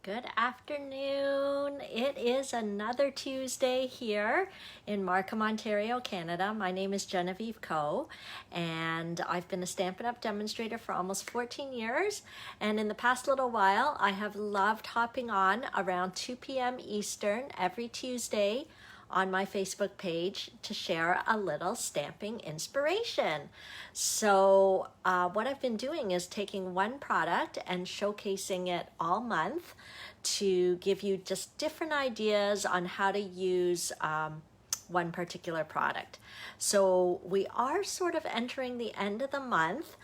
Good afternoon. It is another Tuesday here in Markham, Ontario, Canada. My name is Genevieve Coe, and I've been a Stampin' Up! Demonstrator for almost 14 years. And in the past little while, I have loved hopping on around 2 p.m. Eastern every Tuesday on my Facebook page to share a little stamping inspiration. So what I've been doing is taking one product and showcasing it all month to give you just different ideas on how to use one particular product. So we are sort of entering the end of the month.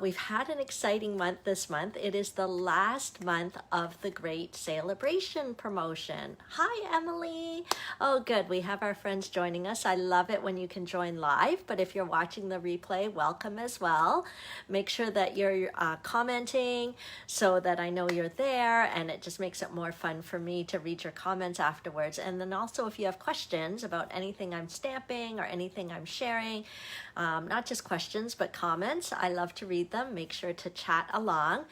We've had an exciting month this month. It is the last month of the great Saleabration promotion. Hi, Emily. Oh, good. We have our friends joining us. I love it when you can join live, but if you're watching the replay, welcome as well. Make sure that you're commenting so that I know you're there, and it just makes it more fun for me to read your comments afterwards. And then also if you have questions about anything I'm stamping or anything I'm sharing, not just questions but comments, I love to read them. Make sure to chat along.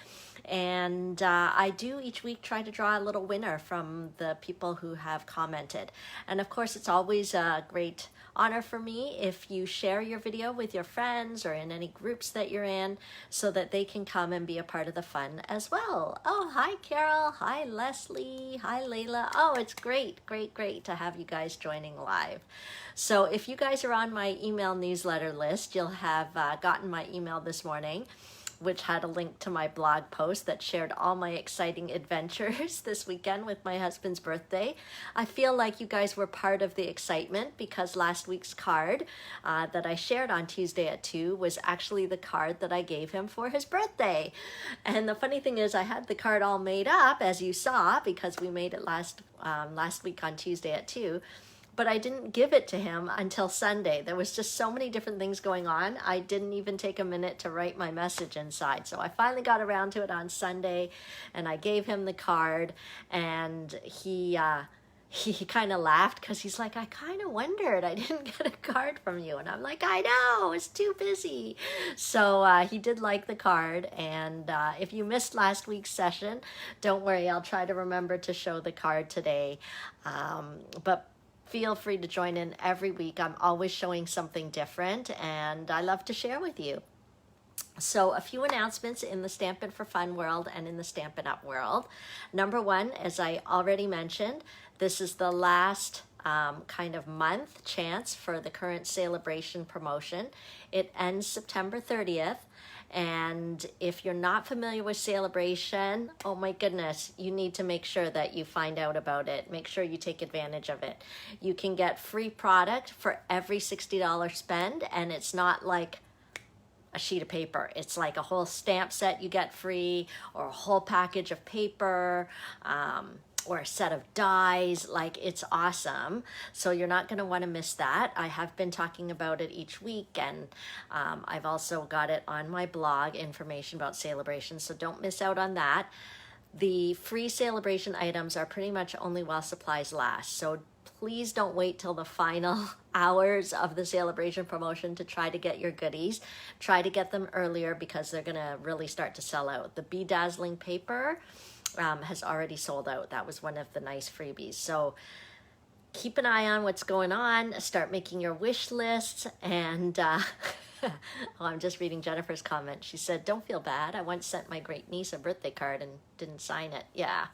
And I do each week try to draw a little winner from the people who have commented. And of course, it's always a great honor for me if you share your video with your friends or in any groups that you're in so that they can come and be a part of the fun as well. Oh, hi, Carol. Hi, Leslie. Hi, Layla. Oh, it's great, great, great to have you guys joining live. So if you guys are on my email newsletter list, you'll have gotten my email this morning, which had a link to my blog post that shared all my exciting adventures this weekend with my husband's birthday. I feel like you guys were part of the excitement because last week's card that I shared on Tuesday at 2 was actually the card that I gave him for his birthday. And the funny thing is I had the card all made up, as you saw, because we made it last week on Tuesday at 2. But I didn't give it to him until Sunday. There was just so many different things going on. I didn't even take a minute to write my message inside. So I finally got around to it on Sunday, and I gave him the card, and he kind of laughed because he's like, I kind of wondered I didn't get a card from you. And I'm like, I know, I was too busy. So he did like the card. And if you missed last week's session, don't worry, I'll try to remember to show the card today. But feel free to join in every week. I'm always showing something different, and I love to share with you. So a few announcements in the Stampin' for Fun world and in the Stampin' Up! World. Number one, as I already mentioned, this is the last kind of month chance for the current Saleabration promotion. It ends September 30th. And if you're not familiar with Saleabration, oh my goodness, you need to make sure that you find out about it. Make sure you take advantage of it. You can get free product for every $60 spend, and it's not like a sheet of paper. It's like a whole stamp set you get free, or a whole package of paper, or a set of dies. Like, it's awesome. So you're not going to want to miss that. I have been talking about it each week, and I've also got it on my blog, information about Saleabration, so don't miss out on that. The free Saleabration items are pretty much only while supplies last, so please don't wait till the final hours of the Saleabration promotion to try to get your goodies. Try to get them earlier because they're going to really start to sell out. The Bedazzling paper has already sold out. That was one of the nice freebies. So keep an eye on what's going on. Start making your wish lists. And oh, I'm just reading Jennifer's comment. She said, don't feel bad. I once sent my great niece a birthday card and didn't sign it. Yeah,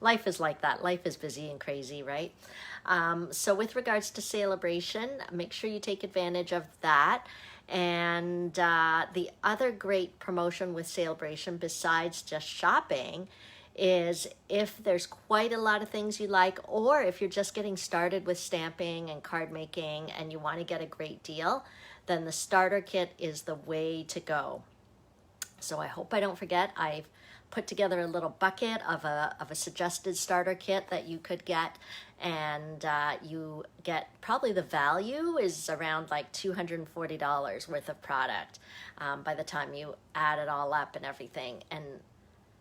life is like that. Life is busy and crazy, right? So with regards to Saleabration, make sure you take advantage of that. And the other great promotion with Saleabration, besides just shopping, is if there's quite a lot of things you like, or if you're just getting started with stamping and card making and you want to get a great deal, then the starter kit is the way to go. So I hope I don't forget, I've put together a little bucket of a suggested starter kit that you could get, and you get, probably the value is around like $240 worth of product by the time you add it all up and everything. And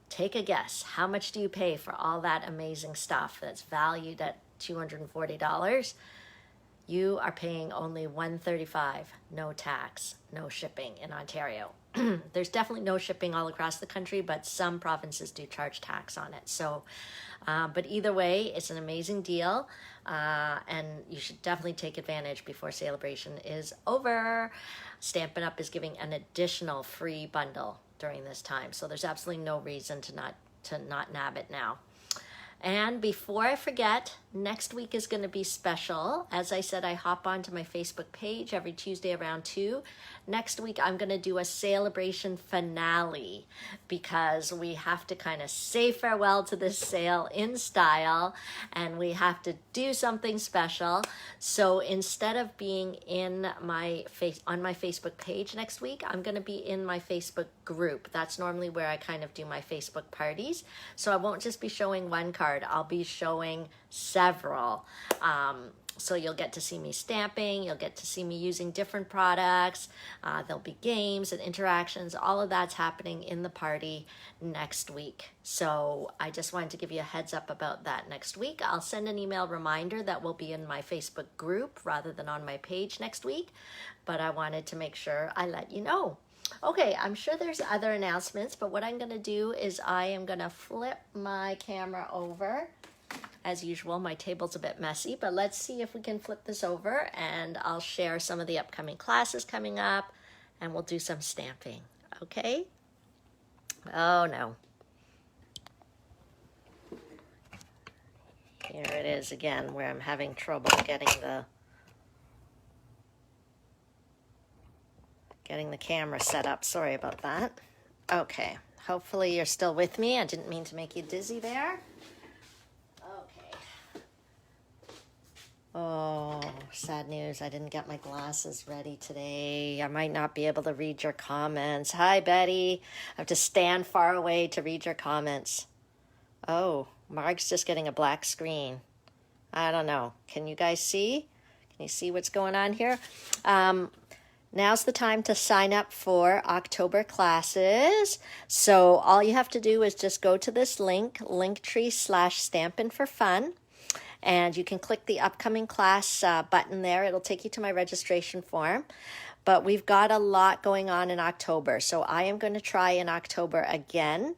take a guess, how much do you pay for all that amazing stuff that's valued at $240? you are paying only $135, no tax, no shipping in Ontario. There's definitely no shipping all across the country, but some provinces do charge tax on it. So, but either way, it's an amazing deal, and you should definitely take advantage before Saleabration is over. Stampin' Up! Is giving an additional free bundle during this time, so there's absolutely no reason to not nab it now. And before I forget, next week is going to be special. As I said, I hop onto my Facebook page every Tuesday around 2. Next week, I'm going to do a Saleabration finale because we have to kind of say farewell to this sale in style, and we have to do something special. So instead of being on my Facebook page next week, I'm going to be in my Facebook group. That's normally where I kind of do my Facebook parties. So I won't just be showing one card. I'll be showing several. So you'll get to see me stamping, you'll get to see me using different products, there'll be games and interactions, all of that's happening in the party next week. So I just wanted to give you a heads up about that next week. I'll send an email reminder that will be in my Facebook group rather than on my page next week, but I wanted to make sure I let you know. Okay, I'm sure there's other announcements, but what I'm going to do is I am going to flip my camera over. As usual, my table's a bit messy, but let's see if we can flip this over, and I'll share some of the upcoming classes coming up, and we'll do some stamping, okay? Oh, no. Here it is again, where I'm having trouble getting the camera set up. Sorry about that. Okay, hopefully you're still with me. I didn't mean to make you dizzy there. Oh, sad news. I didn't get my glasses ready today. I might not be able to read your comments. Hi, Betty. I have to stand far away to read your comments. Oh, Marg's just getting a black screen. I don't know. Can you guys see? Can you see what's going on here? Now's the time to sign up for October classes. So all you have to do is just go to this link, linktree/stampin' for fun. And you can click the upcoming class button there. It'll take you to my registration form. But we've got a lot going on in October. So I am going to try in October again,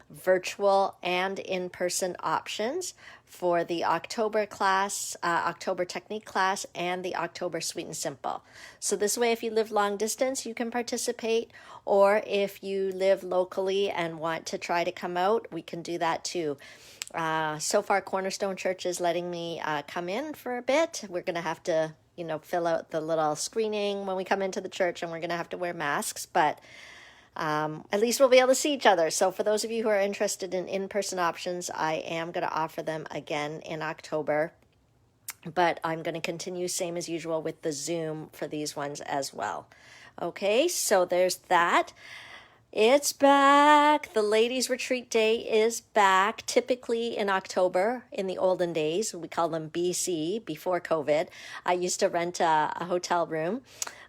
virtual and in-person options for the October class, October technique class, and the October sweet and simple. So this way, if you live long distance, you can participate. Or if you live locally and want to try to come out, we can do that too. So far, Cornerstone Church is letting me come in for a bit. We're going to have to, fill out the little screening when we come into the church, and we're going to have to wear masks, but at least we'll be able to see each other. So for those of you who are interested in in-person options, I am going to offer them again in October, but I'm going to continue same as usual with the Zoom for these ones as well. Okay, so there's that. It's back. The ladies' retreat day is back. Typically in October, in the olden days, we call them BC, before COVID. I used to rent a hotel room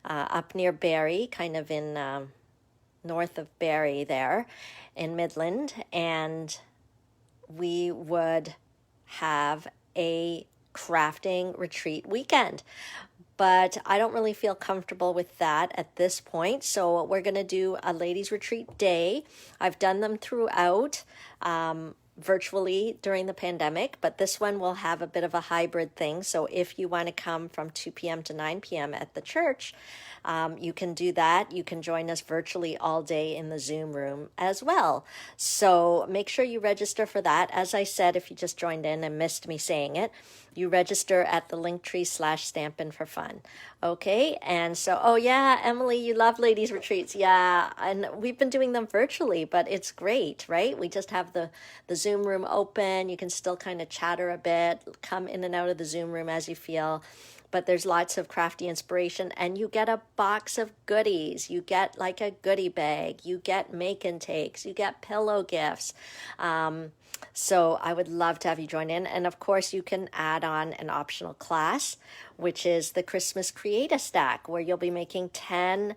up near Barrie, kind of in north of Barrie there in Midland. And we would have a crafting retreat weekend. But I don't really feel comfortable with that at this point. So we're going to do a ladies' retreat day. I've done them throughout virtually during the pandemic, but this one will have a bit of a hybrid thing. So if you want to come from 2 p.m. to 9 p.m. at the church, you can do that. You can join us virtually all day in the Zoom room as well. So make sure you register for that. As I said, if you just joined in and missed me saying it, you register at the linktree/stampin' for fun. Okay. And so, oh yeah, Emily, you love ladies retreats. Yeah. And we've been doing them virtually, but it's great, right? We just have the Zoom room open. You can still kind of chatter a bit, come in and out of the Zoom room as you feel. But there's lots of crafty inspiration, and you get a box of goodies. You get like a goodie bag. You get make and takes. You get pillow gifts. So I would love to have you join in. And of course, you can add on an optional class, which is the Christmas Create-A-Stack, where you'll be making 10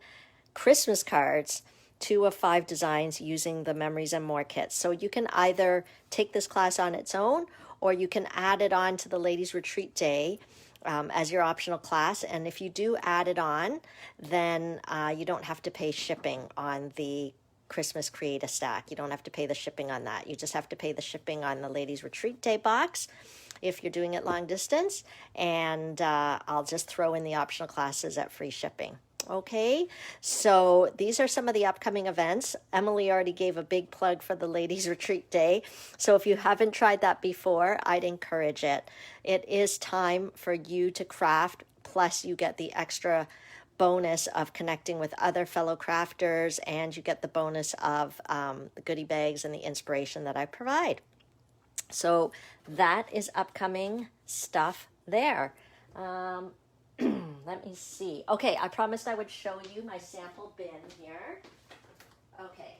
Christmas cards, 2 of 5 designs using the Memories and More kits. So you can either take this class on its own, or you can add it on to the ladies' retreat day as your optional class. And if you do add it on, then you don't have to pay shipping on the Christmas Create a Stack. You don't have to pay the shipping on that. You just have to pay the shipping on the Ladies Retreat Day box if you're doing it long distance. And I'll just throw in the optional classes at free shipping. Okay, so these are some of the upcoming events. Emily already gave a big plug for the Ladies Retreat Day. So if you haven't tried that before, I'd encourage it. It is time for you to craft, plus you get the extra bonus of connecting with other fellow crafters, and you get the bonus of the goodie bags and the inspiration that I provide. So that is upcoming stuff there. Let me see. Okay, I promised I would show you my sample bin here. Okay,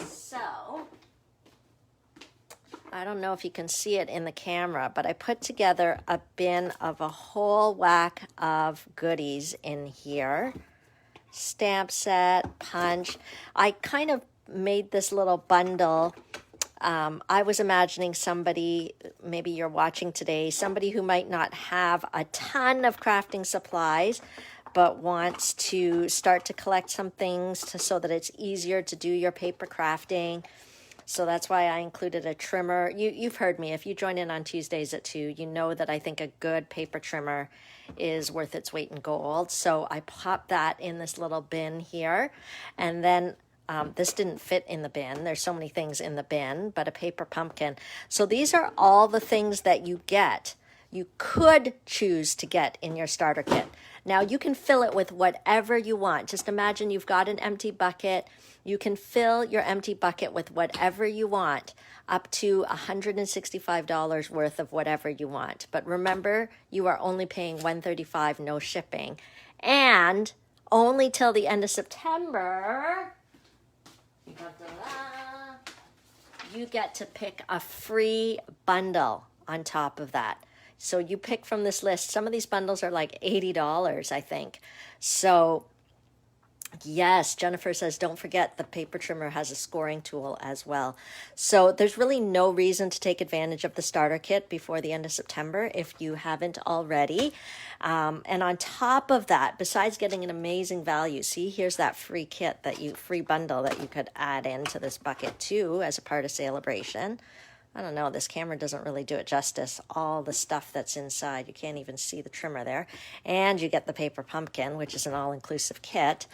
so I don't know if you can see it in the camera, but I put together a bin of a whole whack of goodies in here. Stamp set, punch. I kind of made this little bundle. I was imagining somebody, maybe you're watching today, somebody who might not have a ton of crafting supplies, but wants to start to collect some things so that it's easier to do your paper crafting. So that's why I included a trimmer. You've heard me. If you join in on Tuesdays at 2, you know that I think a good paper trimmer is worth its weight in gold. So I popped that in this little bin here. And then this didn't fit in the bin. There's so many things in the bin, but a paper pumpkin. So these are all the things that you get. You could choose to get in your starter kit. Now you can fill it with whatever you want. Just imagine you've got an empty bucket. You can fill your empty bucket with whatever you want, up to $165 worth of whatever you want. But remember, you are only paying $135, no shipping. And only till the end of September, you get to pick a free bundle on top of that. So you pick from this list. Some of these bundles are like $80, I think. So yes, Jennifer says, don't forget the paper trimmer has a scoring tool as well. So there's really no reason to take advantage of the starter kit before the end of September if you haven't already. And on top of that, besides getting an amazing value, see, here's that free kit free bundle that you could add into this bucket too as a part of Saleabration. I don't know, this camera doesn't really do it justice. All the stuff that's inside, you can't even see the trimmer there. And you get the paper pumpkin, which is an all-inclusive kit.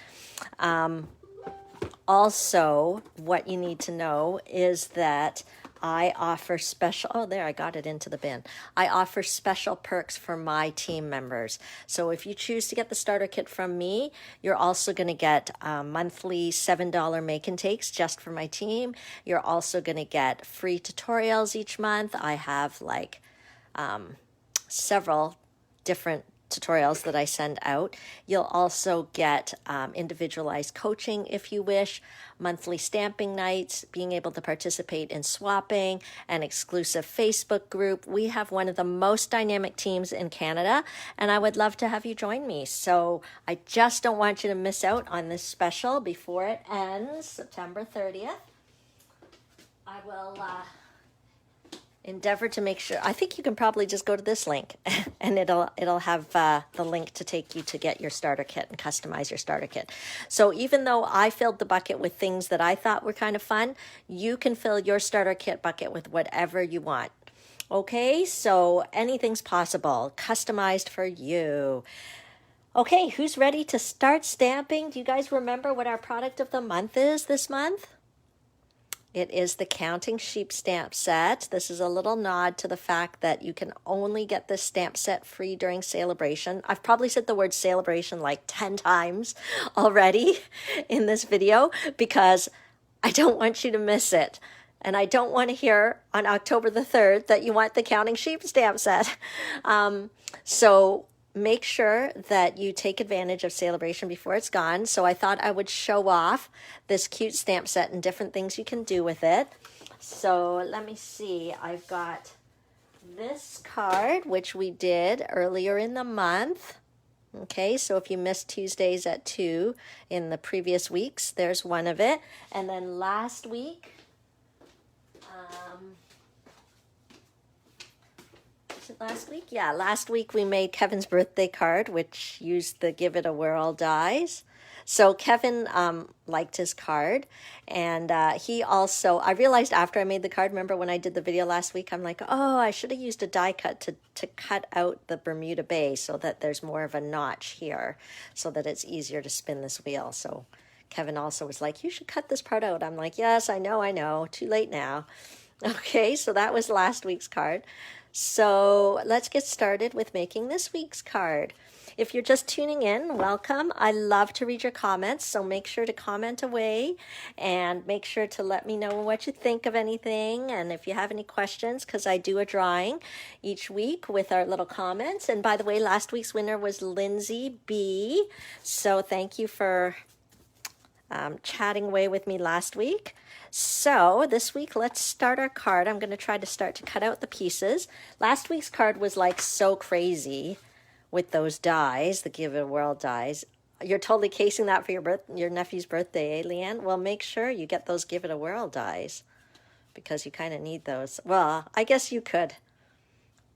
Also, what you need to know is that I offer special, oh, there, I got it into the bin. I offer special perks for my team members. So if you choose to get the starter kit from me, you're also going to get monthly $7 make and takes just for my team. You're also going to get free tutorials each month. I have like several different tutorials that I send out. You'll also get individualized coaching if you wish, monthly stamping nights, being able to participate in swapping, an exclusive Facebook group. We have one of the most dynamic teams in Canada, and I would love to have you join me. So I just don't want you to miss out on this special before it ends, September 30th. I will endeavor to make sure. I think you can probably just go to this link and it'll have the link to take you to get your starter kit and customize your starter kit. So even though I filled the bucket with things that I thought were kind of fun, you can fill your starter kit bucket with whatever you want. Okay, so anything's possible, customized for you. Okay, who's ready to start stamping? Do you guys remember what our product of the month is this month? It is the Counting Sheep stamp set. This is a little nod to the fact that you can only get this stamp set free during Saleabration. I've probably said the word Saleabration like 10 times already in this video because I don't want you to miss it. And I don't want to hear on October the 3rd that you want the Counting Sheep stamp set. So make sure that you take advantage of Saleabration before it's gone. So I thought I would show off this cute stamp set and different things you can do with it. So let me see. I've got this card, which we did earlier in the month. Okay, so if you missed Tuesdays at 2 in the previous weeks, there's one of it. And then last week, this last week? Yeah, last week we made Kevin's birthday card, which used the Give It a Whirl dies. So Kevin liked his card, and he also, I realized after I made the card, remember when I did the video last week, I'm like, oh, I should have used a die cut to cut out the Bermuda Bay so that there's more of a notch here so that it's easier to spin this wheel. So Kevin also was like, you should cut this part out. I'm like, yes, I know, too late now. Okay, so that was last week's card. So let's get started with making this week's card. If you're just tuning in, welcome. I love to read your comments, so make sure to comment away and make sure to let me know what you think of anything and if you have any questions, because I do a drawing each week with our little comments. And by the way, last week's winner was Lindsay B. So thank you for chatting away with me last week. So this week, let's start our card. I'm going to try to start to cut out the pieces. Last week's card was like so crazy with those dies, the Give It a Whirl dies. You're totally casing that for your nephew's birthday, eh, Leanne? Well, make sure you get those Give It a Whirl dies because you kind of need those. Well, I guess you could.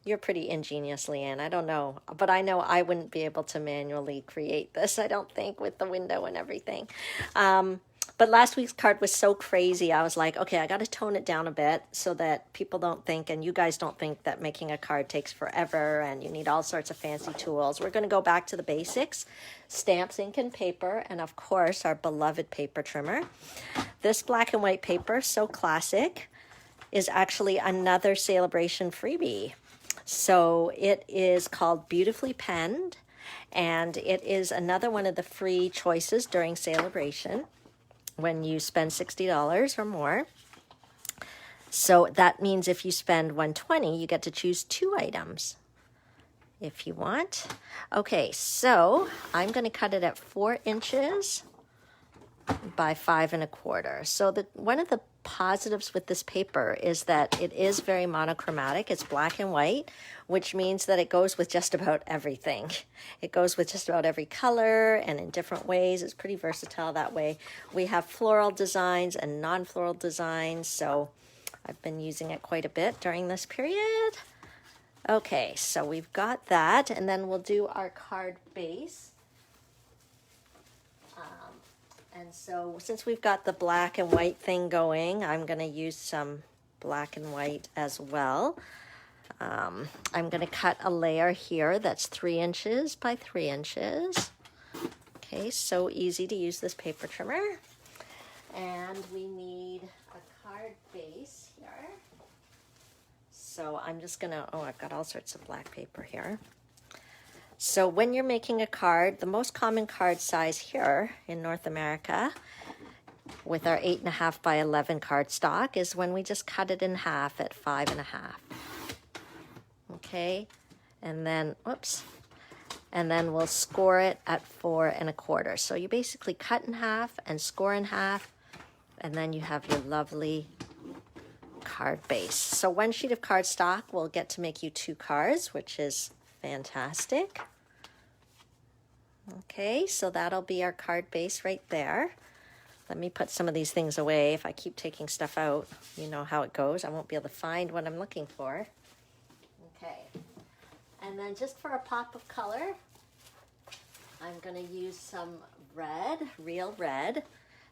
You're pretty ingenious, Leanne. I don't know. But I know I wouldn't be able to manually create this, I don't think, with the window and everything. But last week's card was so crazy. I was like, okay, I got to tone it down a bit so that people don't think, and you guys don't think, that making a card takes forever and you need all sorts of fancy tools. We're going to go back to the basics: stamps, ink, and paper, and of course, our beloved paper trimmer. This black and white paper, so classic, is actually another Saleabration freebie. So it is called Beautifully Penned, and it is another one of the free choices during Saleabration when you spend $60 or more. So that means if you spend $120, you get to choose 2 items if you want. Okay, so I'm going to cut it at 4 inches by 5 1/4. So one of the positives with this paper is that it is very monochromatic. It's black and white, which means that it goes with just about everything. It goes with just about every color and in different ways. It's pretty versatile that way. We have floral designs and non-floral designs, so I've been using it quite a bit during this period. Okay, so we've got that, and then we'll do our card base. And so since we've got the black and white thing going, I'm going to use some black and white as well. I'm going to cut a layer here that's 3 inches by 3 inches. Okay, so easy to use this paper trimmer. And we need a card base here. So I'm just going to, I've got all sorts of black paper here. So when you're making a card, the most common card size here in North America with our 8.5 by 11 cardstock is when we just cut it in half at 5 1/2. Okay, and then, and then we'll score it at 4 1/4. So you basically cut in half and score in half, and then you have your lovely card base. So 1 sheet of cardstock will get to make you 2 cards, which is fantastic. Okay, so that'll be our card base right there. Let me put some of these things away. If I keep taking stuff out, you know how it goes. I won't be able to find what I'm looking for. Okay, and then just for a pop of color, I'm going to use some red, real red,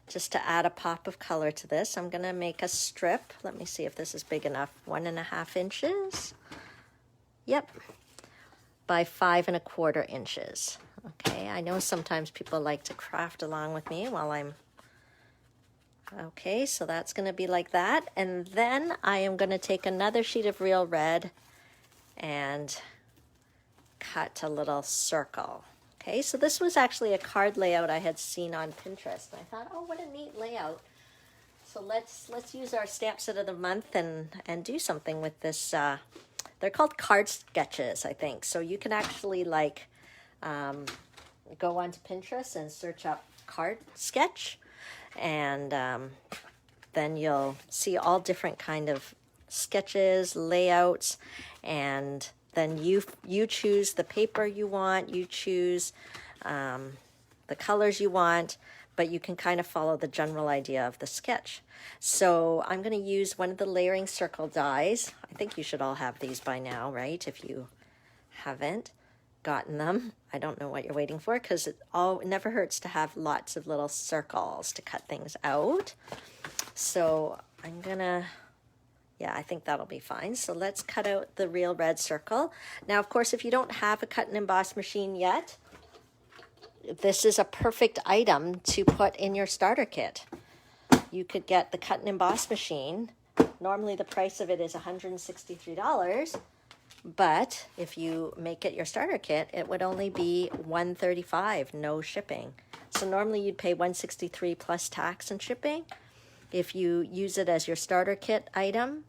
just to add a pop of color to this. I'm going to make a strip. Let me see if this is big enough. 1 1/2 inches. Yep. By 5 1/4 inches. Okay, I know sometimes people like to craft along with me while I'm... Okay, so that's going to be like that. And then I am going to take another sheet of real red and cut a little circle. Okay, so this was actually a card layout I had seen on Pinterest. And I thought, oh, what a neat layout. So let's use our stamp set of the month and do something with this. They're called card sketches, I think. So you can actually like go onto Pinterest and search up card sketch, and then you'll see all different kind of sketches, layouts, and then you choose the paper you want, you choose the colors you want. but you can kind of follow the general idea of the sketch. So I'm going to use one of the layering circle dies. I think you should all have these by now, right? If you haven't gotten them, I don't know what you're waiting for, because it never hurts to have lots of little circles to cut things out. So I'm gonna, yeah, I think that'll be fine. So let's cut out the real red circle. Now, of course, if you don't have a cut and emboss machine yet, this is a perfect item to put in your starter kit. You could get the cut and emboss machine. Normally the price of it is $163, but if you make it your starter kit, it would only be $135, no shipping. So normally you'd pay $163 plus tax and shipping. If you use it as your starter kit item,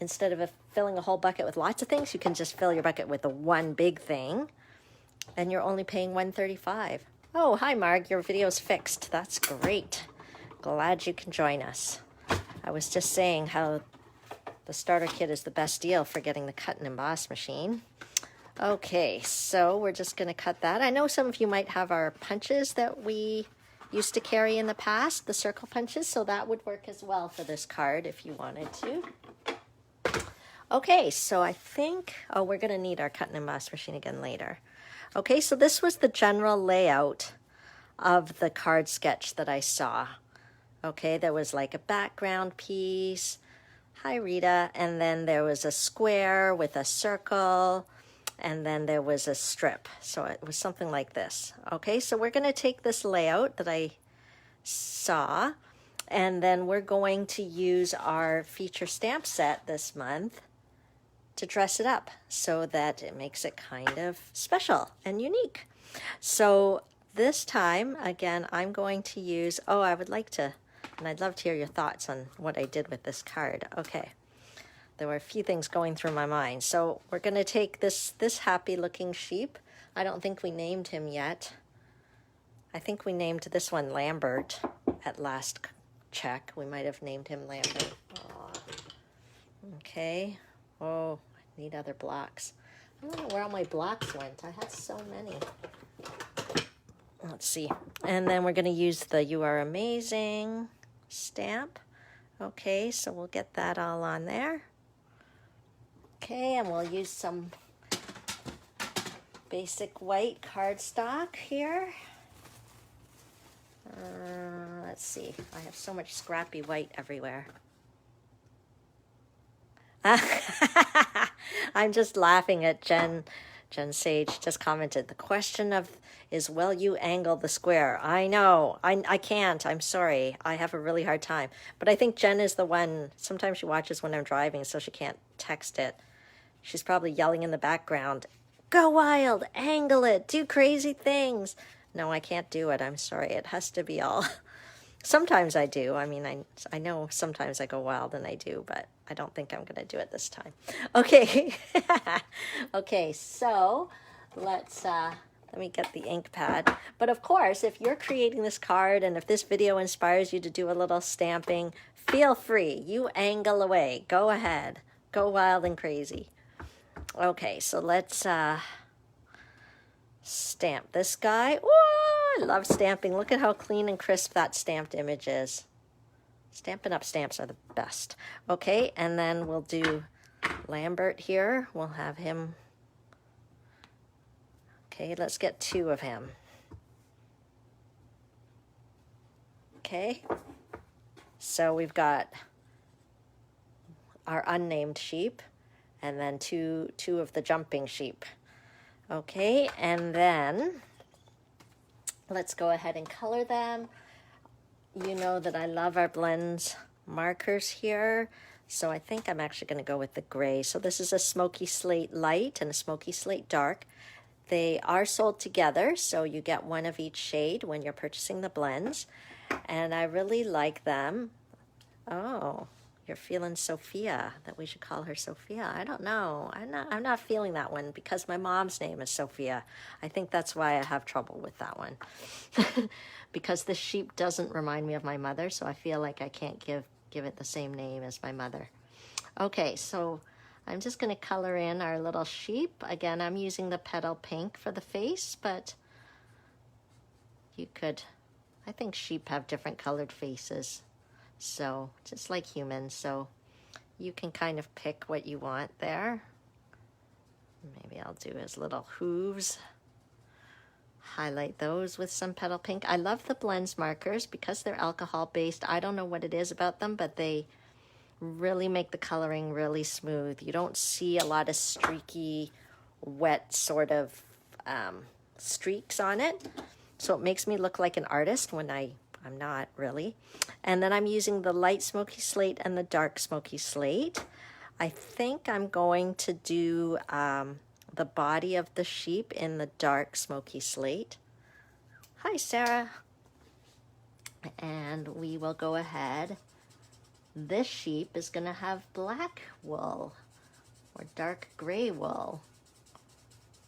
instead of filling a whole bucket with lots of things, you can just fill your bucket with the one big thing, and you're only paying $135. Oh, hi Marg, your video's fixed. That's great. Glad you can join us. I was just saying how the starter kit is the best deal for getting the cut and emboss machine. Okay, so we're just going to cut that. I know some of you might have our punches that we used to carry in the past, the circle punches, so that would work as well for this card if you wanted to. Okay, so I think, oh, we're going to need our cut and emboss machine again later. Okay, so this was the general layout of the card sketch that I saw. Okay, there was like a background piece. Hi, Rita. And then there was a square with a circle, and then there was a strip. So it was something like this. Okay, so we're going to take this layout that I saw, and then we're going to use our feature stamp set this month to dress it up so that it makes it kind of special and unique. So this time, again, I'm going to use, oh, I would like to, and I'd love to hear your thoughts on what I did with this card. Okay, there were a few things going through my mind. So we're going to take this happy looking sheep. I don't think we named him yet. I think we named this one Lambert at last check. We might have named him Lambert. Aww. Okay. Oh, I need other blocks. I don't know where all my blocks went. I had so many. Let's see. And then we're going to use the You Are Amazing stamp. Okay, so we'll get that all on there. Okay, and we'll use some basic white cardstock here. Let's see. I have so much scrappy white everywhere. I'm just laughing at Jen Sage just commented. The question is, will you angle the square? I know. I can't. I'm sorry. I have a really hard time. But I think Jen is the one. Sometimes she watches when I'm driving, so she can't text it. She's probably yelling in the background, go wild, angle it, do crazy things. No, I can't do it. I'm sorry. It has to be all. Sometimes I do. I mean, I know sometimes I go wild and I do, but I don't think I'm going to do it this time. Okay. Okay, so let me get the ink pad. But of course, if you're creating this card and if this video inspires you to do a little stamping, feel free. You angle away. Go ahead. Go wild and crazy. Okay, so let's stamp this guy. Whoa, I love stamping. Look at how clean and crisp that stamped image is. Stampin' Up! Stamps are the best. Okay, and then we'll do Lambert here. We'll have him. Okay, let's get two of him. Okay, so we've got our unnamed sheep and then two of the jumping sheep. Okay, and then let's go ahead and color them. You know that I love our blends markers here, so I think I'm actually going to go with the gray. So this is a smoky slate light and a smoky slate dark. They are sold together, so you get one of each shade when you're purchasing the blends, and I really like them. Oh, you're feeling Sophia, that we should call her Sophia. I don't know. I'm not feeling that one because my mom's name is Sophia. I think that's why I have trouble with that one. Because the sheep doesn't remind me of my mother, so I feel like I can't give it the same name as my mother. Okay, so I'm just going to color in our little sheep. Again, I'm using the petal pink for the face, but you could I think sheep have different colored faces, so just like humans, so you can kind of pick what you want there. Maybe I'll do his little hooves. Highlight those with some petal pink. I love the blends markers because they're alcohol based. I don't know what it is about them, but they really make the coloring really smooth. You don't see a lot of streaky, wet sort of streaks on it. So it makes me look like an artist when I'm not really. And then I'm using the light smoky slate and the dark smoky slate. I think I'm going to do the body of the sheep in the dark smoky slate. Hi, Sarah. And we will go ahead. This sheep is going to have black wool or dark gray wool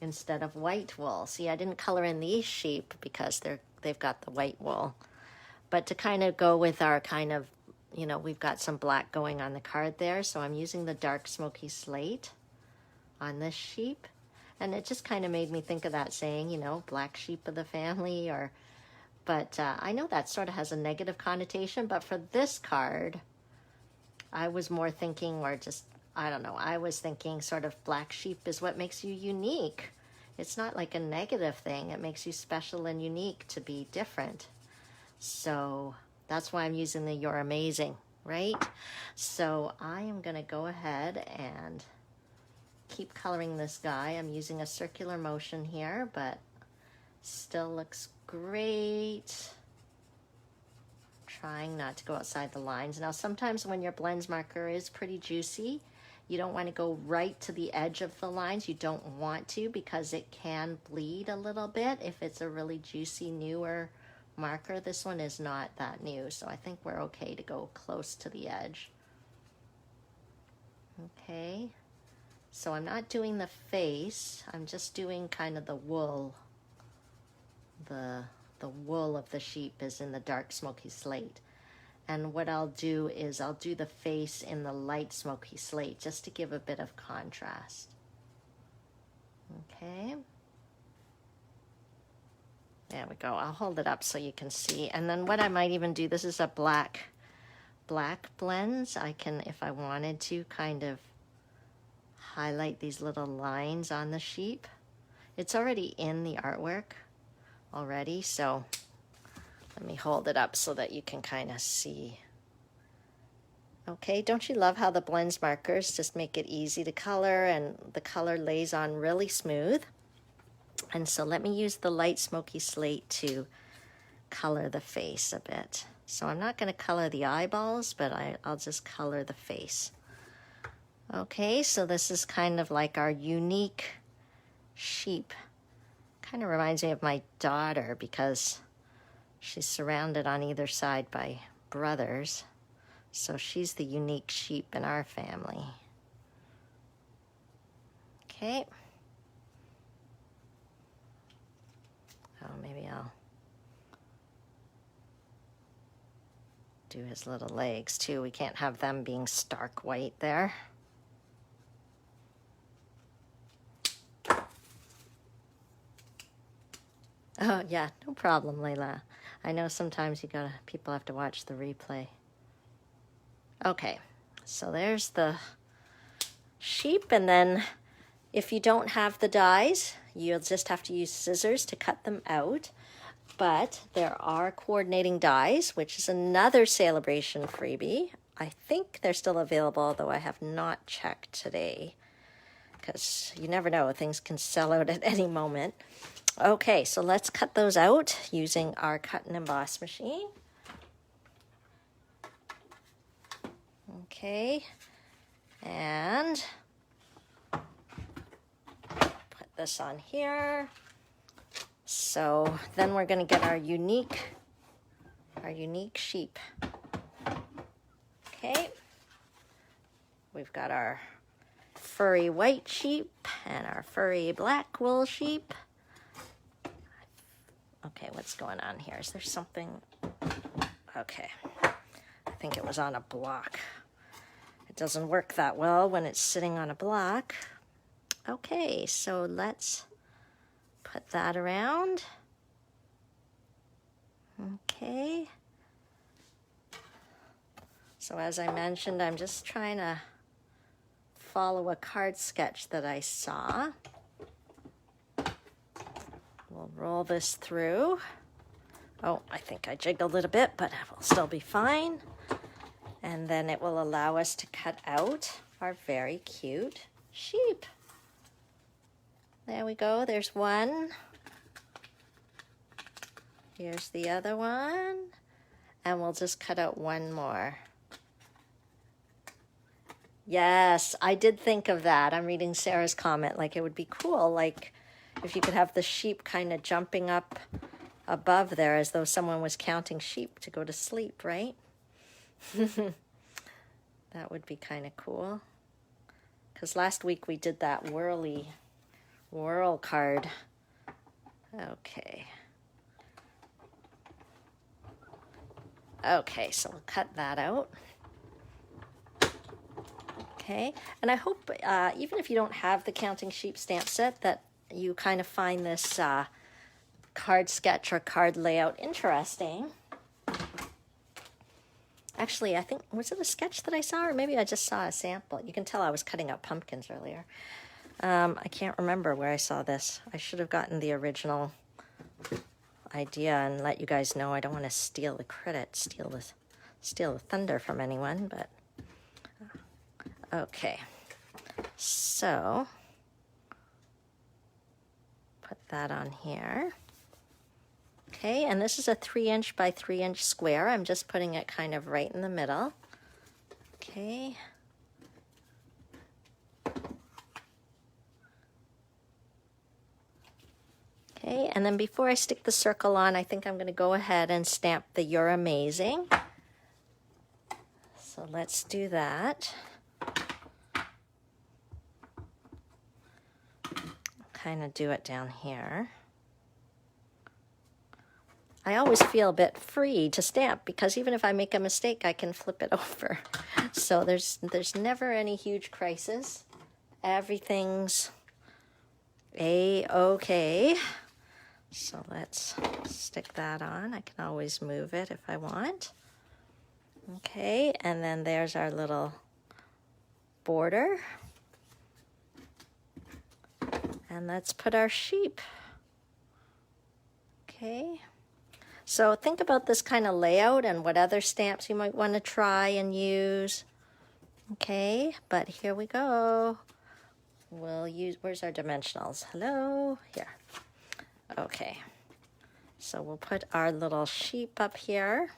instead of white wool. See, I didn't color in these sheep because they've got the white wool. But to kind of go with our kind of, you know, we've got some black going on the card there, so I'm using the dark smoky slate on this sheep. And it just kind of made me think of that saying, you know, black sheep of the family, but I know that sort of has a negative connotation, but for this card, I was more thinking, or just, I don't know, I was thinking sort of black sheep is what makes you unique. It's not like a negative thing. It makes you special and unique to be different. So that's why I'm using the You're Amazing, right? So I am going to go ahead and keep coloring this guy. I'm using a circular motion here, but still looks great. Trying not to go outside the lines. Now, sometimes when your blends marker is pretty juicy, you don't want to go right to the edge of the lines. You don't want to, because it can bleed a little bit if it's a really juicy, newer marker. This one is not that new, so I think we're okay to go close to the edge. Okay, so I'm not doing the face. I'm just doing kind of the wool. The wool of the sheep is in the dark smoky slate. And what I'll do is I'll do the face in the light smoky slate just to give a bit of contrast. Okay. There we go. I'll hold it up so you can see. And then what I might even do, this is a black blends. I can, if I wanted to, kind of highlight these little lines on the sheep. It's already in the artwork already, so let me hold it up so that you can kind of see. Okay, don't you love how the blends markers just make it easy to color, and the color lays on really smooth? And so let me use the light smoky slate to color the face a bit. So I'm not going to color the eyeballs, but I'll just color the face. Okay, so this is kind of like our unique sheep. Kind of reminds me of my daughter because she's surrounded on either side by brothers. So she's the unique sheep in our family. Okay. Oh, maybe I'll do his little legs too. We can't have them being stark white there. Oh yeah, no problem, Layla. I know sometimes people have to watch the replay. Okay, so there's the sheep, and then if you don't have the dies, you'll just have to use scissors to cut them out. But there are coordinating dies, which is another Saleabration freebie. I think they're still available, although I have not checked today, because you never know, things can sell out at any moment. Okay, so let's cut those out using our cut and emboss machine. Okay, and put this on here. So then we're going to get our unique sheep. Okay, we've got our furry white sheep and our furry black wool sheep. Okay, what's going on here? Is there something? Okay, I think it was on a block. It doesn't work that well when it's sitting on a block. Okay, so let's put that around. Okay. So as I mentioned, I'm just trying to follow a card sketch that I saw. We'll roll this through. Oh, I think I jiggled it a bit, but it will still be fine. And then it will allow us to cut out our very cute sheep. There we go, there's one. Here's the other one. And we'll just cut out one more. Yes, I did think of that. I'm reading Sarah's comment. Like, it would be cool, like, if you could have the sheep kind of jumping up above there as though someone was counting sheep to go to sleep, right? That would be kind of cool. Because last week we did that whirl card. Okay. Okay, so we'll cut that out. Okay, and I hope even if you don't have the Counting Sheep stamp set, that you kind of find this card sketch or card layout interesting. Actually, I think, was it a sketch that I saw, or maybe I just saw a sample? You can tell I was cutting out pumpkins earlier. I can't remember where I saw this. I should have gotten the original idea and let you guys know. I don't want to steal the credit, steal the thunder from anyone, but okay. So put that on here. Okay, and this is a 3" by 3" square. I'm just putting it kind of right in the middle. Okay. Okay, and then before I stick the circle on, I think I'm going to go ahead and stamp the "You're Amazing." So let's do that. Kind of do it down here. I always feel a bit free to stamp because even if I make a mistake, I can flip it over. So there's never any huge crisis. Everything's A-okay. So let's stick that on. I can always move it if I want. Okay, and then there's our little border. And let's put our sheep. Okay. So think about this kind of layout and what other stamps you might want to try and use. Okay, but here we go. We'll use, where's our dimensionals? Hello, here. Okay, so we'll put our little sheep up here.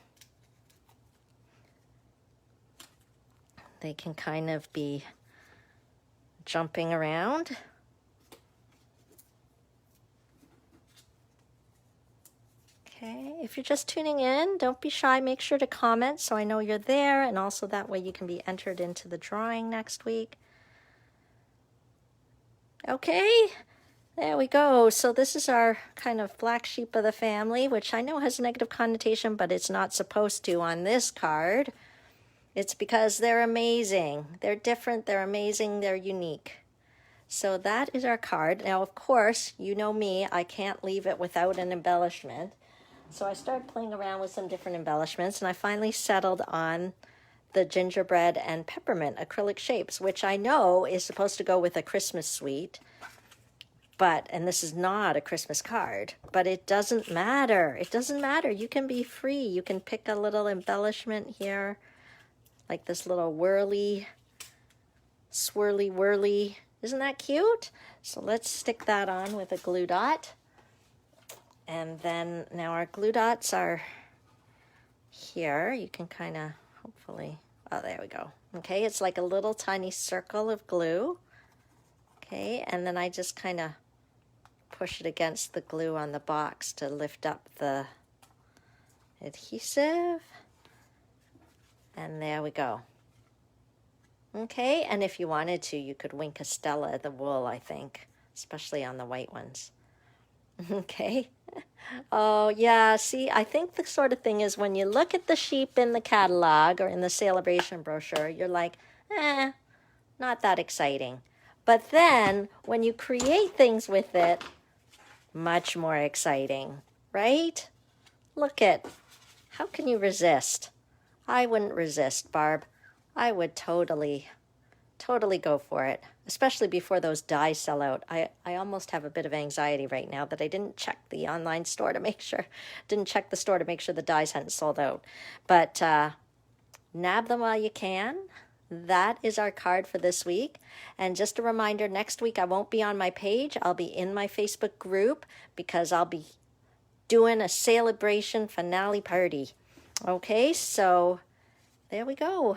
They can kind of be jumping around. Okay, if you're just tuning in, don't be shy. Make sure to comment so I know you're there, and also that way you can be entered into the drawing next week. Okay, there we go. So this is our kind of black sheep of the family, which I know has a negative connotation, but it's not supposed to on this card. It's because they're amazing. They're different, they're amazing, they're unique. So that is our card. Now, of course, you know me, I can't leave it without an embellishment. So I started playing around with some different embellishments, and I finally settled on the gingerbread and peppermint acrylic shapes, which I know is supposed to go with a Christmas suite. But, and this is not a Christmas card, but it doesn't matter. It doesn't matter. You can be free. You can pick a little embellishment here, like this little whirly, swirly whirly. Isn't that cute? So let's stick that on with a glue dot. And then now our glue dots are here. You can kind of, hopefully, oh, there we go. Okay, it's like a little tiny circle of glue. Okay, and then I just kind of push it against the glue on the box to lift up the adhesive. And there we go. Okay, and if you wanted to, you could wink a Stella the wool, I think, especially on the white ones. Okay. Oh, yeah, see, I think the sort of thing is when you look at the sheep in the catalog or in the Saleabration brochure, you're like, not that exciting. But then when you create things with it, much more exciting, right? Look at How can you resist? I wouldn't resist, Barb. I would totally go for it, especially before those dies sell out. I almost have a bit of anxiety right now that I didn't check the online store to make sure, didn't check the store to make sure the dies hadn't sold out. But nab them while you can. That is our card for this week. And just a reminder, next week I won't be on my page. I'll be in my Facebook group because I'll be doing a Saleabration finale party. Okay, so there we go.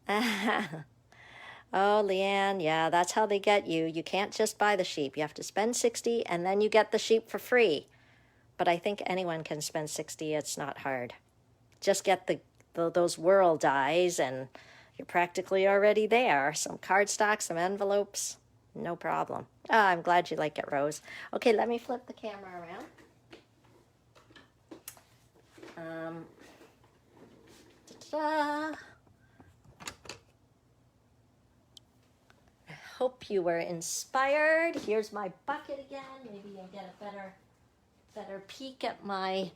Oh, Leanne, yeah, that's how they get you. You can't just buy the sheep. You have to spend $60 and then you get the sheep for free. But I think anyone can spend $60. It's not hard. Just get those whirl dies and you're practically already there. Some cardstock, some envelopes, no problem. Oh, I'm glad you like it, Rose. Okay, let me flip the camera around. Ta-da. I hope you were inspired. Here's my bucket again. Maybe you'll get a better peek at my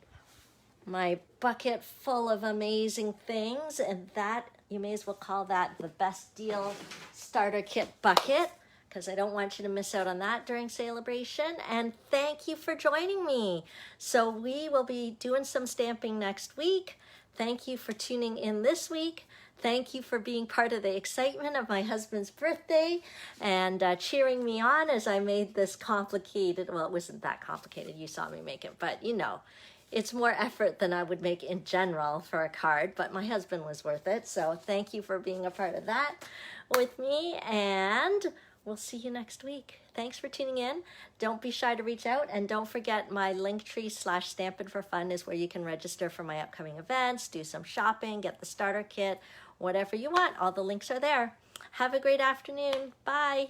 bucket full of amazing things, and that, you may as well call that the best deal starter kit bucket, because I don't want you to miss out on that during Saleabration. And thank you for joining me. So we will be doing some stamping next week. Thank you for tuning in this week. Thank you for being part of the excitement of my husband's birthday and cheering me on as I made this complicated, well, it wasn't that complicated, you saw me make it, but you know, it's more effort than I would make in general for a card, but my husband was worth it. So thank you for being a part of that with me, and we'll see you next week. Thanks for tuning in. Don't be shy to reach out, and don't forget my Linktree/Stampin' for Fun is where you can register for my upcoming events, do some shopping, get the starter kit, whatever you want. All the links are there. Have a great afternoon. Bye.